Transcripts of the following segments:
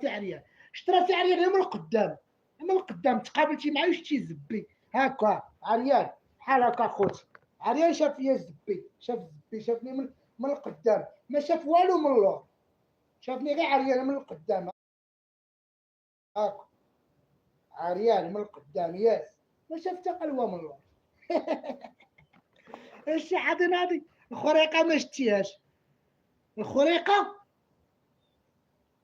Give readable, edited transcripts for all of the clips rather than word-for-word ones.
شتراتي عريان، شتراتي عريان غير من القدام، من القدام تقابلتي معايا شتي زبي هاكا عريان بحال هكا خوتي، عريان شاف فيا زبي، شاف زبي شافني من القدام، ما شاف والو من اللور، شافني غير عريان من القدام هاكا، عريان من القدام ياس، ما شاف حتى قلوه من اللور. الشي حد ناضي الخريقه ما شتيهاش، الخريقه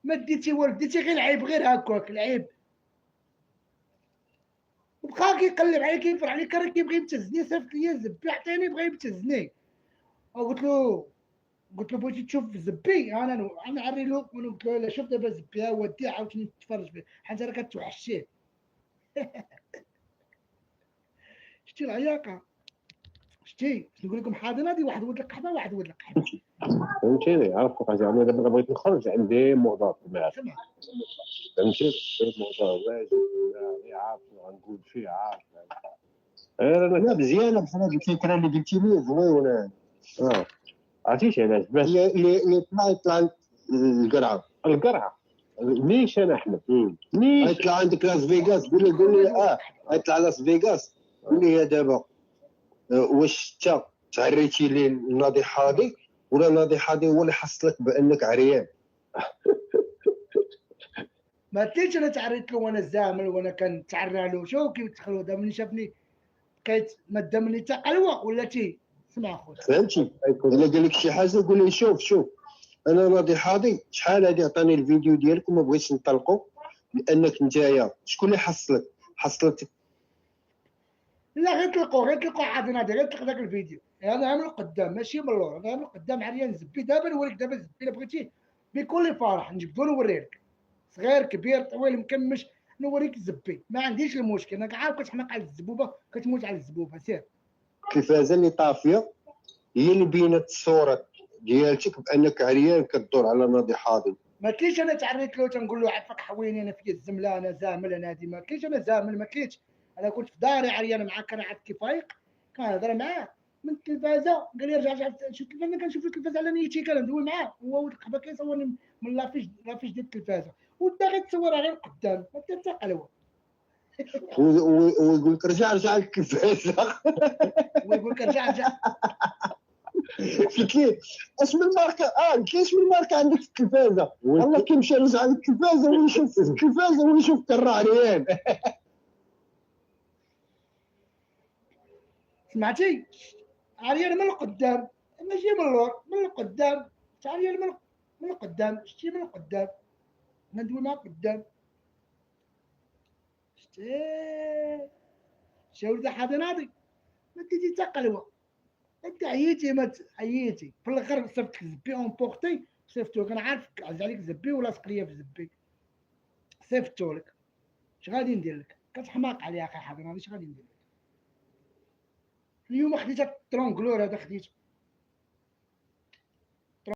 ما ديتي والو، ديتي غير العيب غير هكاك العيب، وبقى كيقلب عليا كيفرح عليك راه كيبغي يبتزني، صيفط ليا زبي عطيني بغا يبتزني، قلت له بغيتي تشوف زبي انا نعري له، قلت له لا شوف دابا زبي ها ودي عاوتاني تفرج فيه حيت راه كتوحشيه. شتي العياقه، شتي نقول لكم حاضنه دي واحد ولد القحبه واحد ولد القحبه، فهمتيني عرفت زعما دابا بغيت نخرج عندي موضوع معاك، سمع فهمتي موضوع واجد ولا عارف غنقول شي عارف غير انا لا مزيانه بحال هاد الفكره اللي قلتي لي زوينه. عرفتي علاش باش اللي طلع القرعه ليش انا احمد ليش يطلع عندك لاس فيغاس، قول لي يطلع لاس فيغاس، قول لي دابا واش انت تعريتي لي الناضحه هادي ولا الناضحه هادي هو اللي حصلك بانك عريان؟ ما تليش انا تعريت له وانا زامل وانا كنتعرى له، شوف كيف تخلو دابا ملي شافني بقيت ما دامني حتى قلوه ولا تي. سمع خويا فهمتي؟ الا قال لك شي حاجه قول لي شوف انا ناضحه هادي شحال هادي عطاني الفيديو ديالك وما بغيتش نطلقو لانك نتايا شكون اللي حصلك لا غير تلقوا عاد نادي غير تلقى ذاك الفيديو، انا من القدام ماشي من اللور، انا من القدام عريان زبي، دابا نوريك دابا زبي الا بغيتي بكل فرح نجبدو نوريلك، صغير كبير طويل مكمش نوريك زبي، ما عنديش المشكل، انا عارف كتحماق على الزبوبه كتموت على الزبوبه سير. التلفازه اللي طافيه هي اللي بينت الصوره ديالتك بانك عريان كدور على ناضحه هادي. ما كاينش انا تعريت له تنقول له عفاك حويني انا في الزمله انا زامل انا هادي، ما كاينش انا زامل ما كاينش، انا كنت في داري عريان معاه كنعرف كيف فايق كنهضر معاه من التلفازه، قال لي رجع شوف التلفازه، كنشوف التلفازه على نيتي كندوي معاه، هو ولد القحبه كيصورني من لافيش ديال التلفازه، ودا غير تصورها غير قدام ما دير حتى قلوه. ويقول لك رجع للتلفازه. ويقول لك رجع قلت ليه اش من ماركه قلت ليه اش من ماركه عندك في التلفازه؟ والله كيمشي يرجع للتلفازه ويشوف التلفازه ويشوف كرا عريان. سمعتي عريان من القدام ماشي من اللور، من القدام عريان من القدام، شتي من القدام ندوي معاه قدام، شتي ولد حدا ناضي ما ديتي حتى قلوه، انت عييتي ما عييتي في الاخر صيفط زبي اون بورتي، صيفطو كنعرفك عز عليك زبي ولاصق ليا في زبي، صيفطو لك اش غادي ندير لك؟ كتحماق عليا اخي حاضر اش غادي ندير لك؟ اليوم خديت الترونكلور هذا خديته